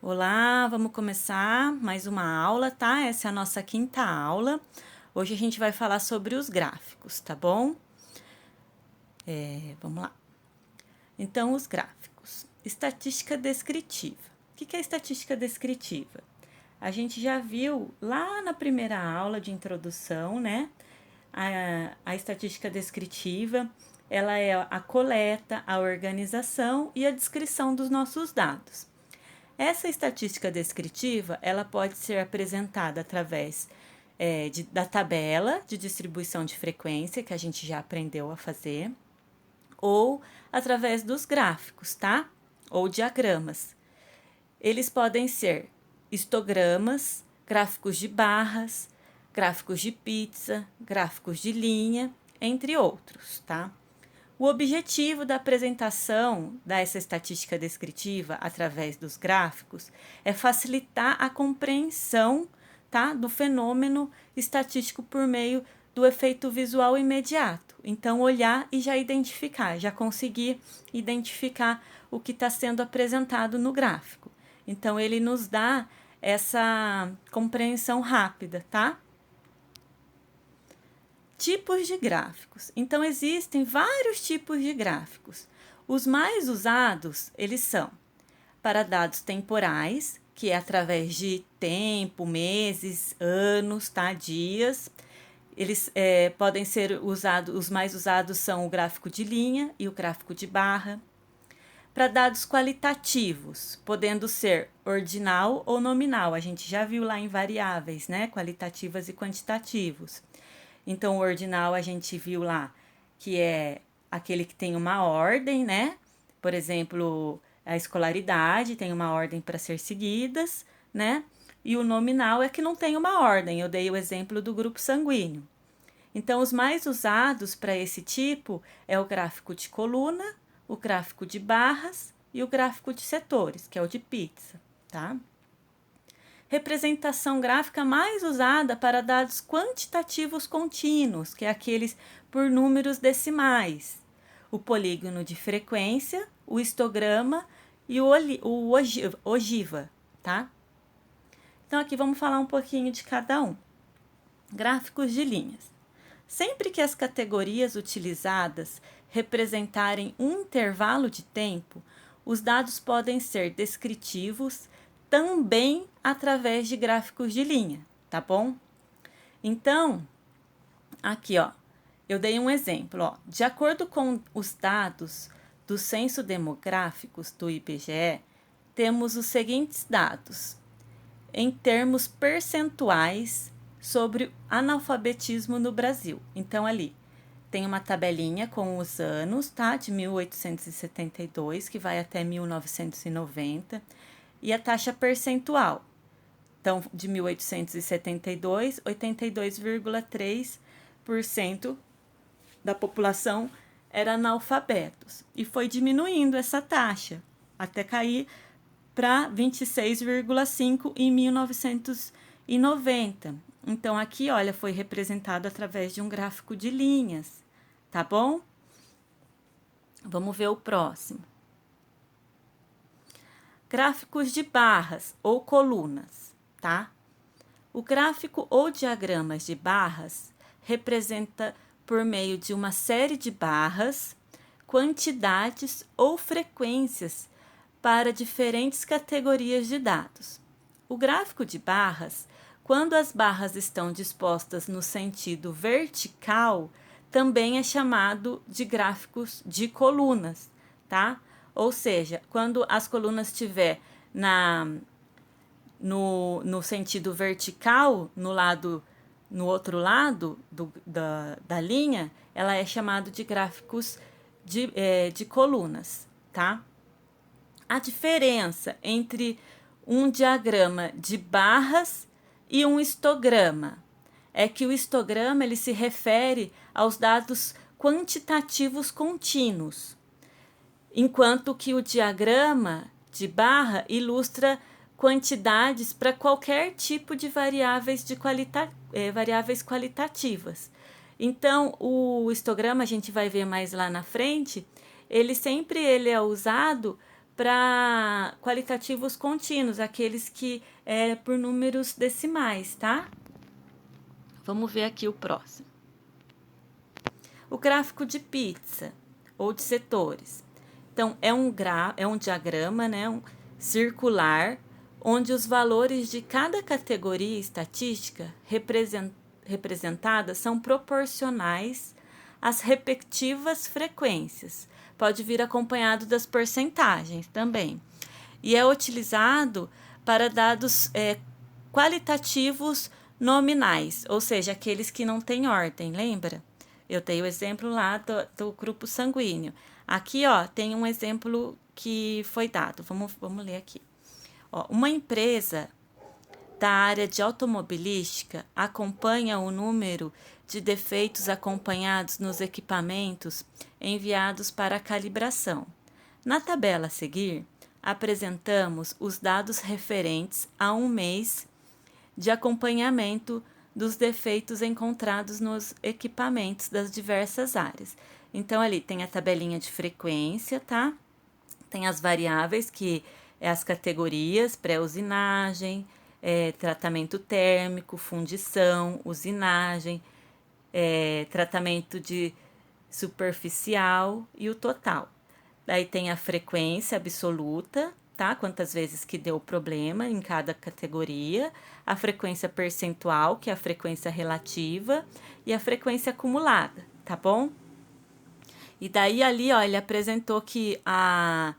Olá, vamos começar mais uma aula, tá? Essa é a nossa quinta aula. Hoje a gente vai falar sobre os gráficos, tá bom? Vamos lá. Então, os gráficos. Estatística descritiva. O que é estatística descritiva? A gente já viu lá na primeira aula de introdução, né? A estatística descritiva, ela é a coleta, a organização e a descrição dos nossos dados. Essa estatística descritiva, ela pode ser apresentada através da tabela de distribuição de frequência, que a gente já aprendeu a fazer, ou através dos gráficos, tá? Ou diagramas. Eles podem ser histogramas, gráficos de barras, gráficos de pizza, gráficos de linha, entre outros, tá? O objetivo da apresentação dessa estatística descritiva através dos gráficos é facilitar a compreensão, tá, do fenômeno estatístico por meio do efeito visual imediato. Então, olhar e já identificar, já conseguir identificar o que está sendo apresentado no gráfico. Então, ele nos dá essa compreensão rápida, tá? Tipos de gráficos. Então, existem vários tipos de gráficos. Os mais usados, eles são para dados temporais, que é através de tempo, meses, anos, tá? Dias. Eles podem ser usados, os mais usados são o gráfico de linha e o gráfico de barra. Para dados qualitativos, podendo ser ordinal ou nominal. A gente já viu lá em variáveis, né? Qualitativas e quantitativos. Então, o ordinal a gente viu lá que é aquele que tem uma ordem, né? Por exemplo, a escolaridade tem uma ordem para ser seguidas, né? E o nominal é que não tem uma ordem. Eu dei o exemplo do grupo sanguíneo. Então, os mais usados para esse tipo é o gráfico de coluna, o gráfico de barras e o gráfico de setores, que é o de pizza, tá? Representação gráfica mais usada para dados quantitativos contínuos, que é aqueles por números decimais. O polígono de frequência, o histograma e o ogiva, tá? Então, aqui vamos falar um pouquinho de cada um. Gráficos de linhas. Sempre que as categorias utilizadas representarem um intervalo de tempo, os dados podem ser descritivos também através de gráficos de linha, tá bom? Então, aqui, ó, eu dei um exemplo, ó. De acordo com os dados do Censo Demográficos do IBGE, temos os seguintes dados em termos percentuais sobre analfabetismo no Brasil. Então, ali tem uma tabelinha com os anos, tá? De 1872, que vai até 1990, e a taxa percentual. Então, de 1872, 82,3% da população era analfabetos. E foi diminuindo essa taxa, até cair para 26,5% em 1990. Então, aqui, olha, foi representado através de um gráfico de linhas, tá bom? Vamos ver o próximo. Gráficos de barras ou colunas, tá? O gráfico ou diagramas de barras representa, por meio de uma série de barras, quantidades ou frequências para diferentes categorias de dados. O gráfico de barras, quando as barras estão dispostas no sentido vertical, também é chamado de gráficos de colunas, tá? Ou seja, quando as colunas estiver no sentido vertical, no outro lado da linha, ela é chamada de gráficos de colunas, tá? A diferença entre um diagrama de barras e um histograma é que o histograma ele se refere aos dados quantitativos contínuos, enquanto que o diagrama de barra ilustra quantidades para qualquer tipo de variáveis qualitativas. Então, o histograma, a gente vai ver mais lá na frente, ele é usado para qualitativos contínuos, aqueles que é por números decimais, tá? Vamos ver aqui o próximo. O gráfico de pizza ou de setores. Então, é um diagrama, né, circular, onde os valores de cada categoria estatística representada são proporcionais às respectivas frequências. Pode vir acompanhado das porcentagens também. E é utilizado para dados qualitativos nominais, ou seja, aqueles que não têm ordem, lembra? Eu dei o exemplo lá do grupo sanguíneo. Aqui, ó, tem um exemplo que foi dado. Vamos ler aqui. Ó, uma empresa da área de automobilística acompanha o número de defeitos acompanhados nos equipamentos enviados para calibração. Na tabela a seguir, apresentamos os dados referentes a um mês de acompanhamento dos defeitos encontrados nos equipamentos das diversas áreas. Então, ali tem a tabelinha de frequência, tá? Tem as variáveis, que é as categorias, pré-usinagem, tratamento térmico, fundição, usinagem, tratamento de superficial e o total. Daí tem a frequência absoluta, tá? Quantas vezes que deu problema em cada categoria, a frequência percentual, que é a frequência relativa, e a frequência acumulada, tá bom? E daí ali, ó, ele apresentou que a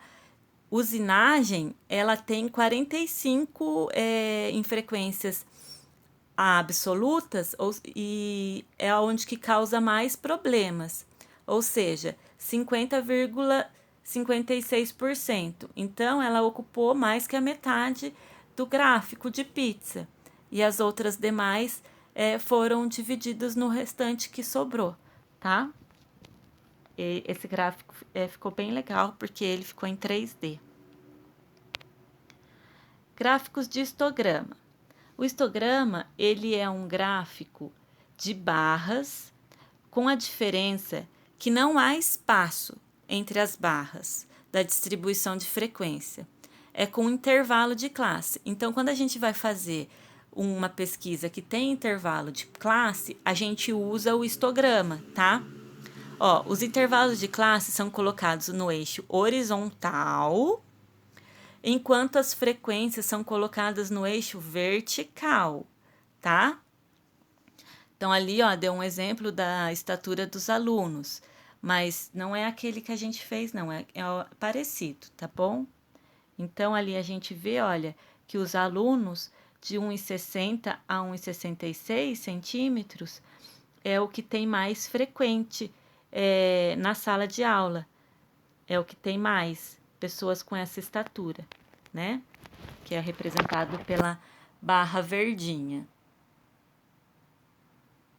usinagem, ela tem 45 em frequências absolutas, e é onde que causa mais problemas, ou seja, 50,56%. Então, ela ocupou mais que a metade do gráfico de pizza. E as outras demais foram divididas no restante que sobrou, tá? E esse gráfico ficou bem legal, porque ele ficou em 3D. Gráficos de histograma. O histograma, ele é um gráfico de barras, com a diferença que não há espaço entre as barras da distribuição de frequência. É com intervalo de classe. Então, quando a gente vai fazer uma pesquisa que tem intervalo de classe, a gente usa o histograma, tá? Ó, os intervalos de classe são colocados no eixo horizontal, enquanto as frequências são colocadas no eixo vertical, tá? Então, ali, ó, deu um exemplo da estatura dos alunos, mas não é aquele que a gente fez, não, é parecido, tá bom? Então, ali a gente vê, olha, que os alunos de 1,60 a 1,66 centímetros é o que tem mais frequente na sala de aula. É o que tem mais pessoas com essa estatura, né? Que é representado pela barra verdinha.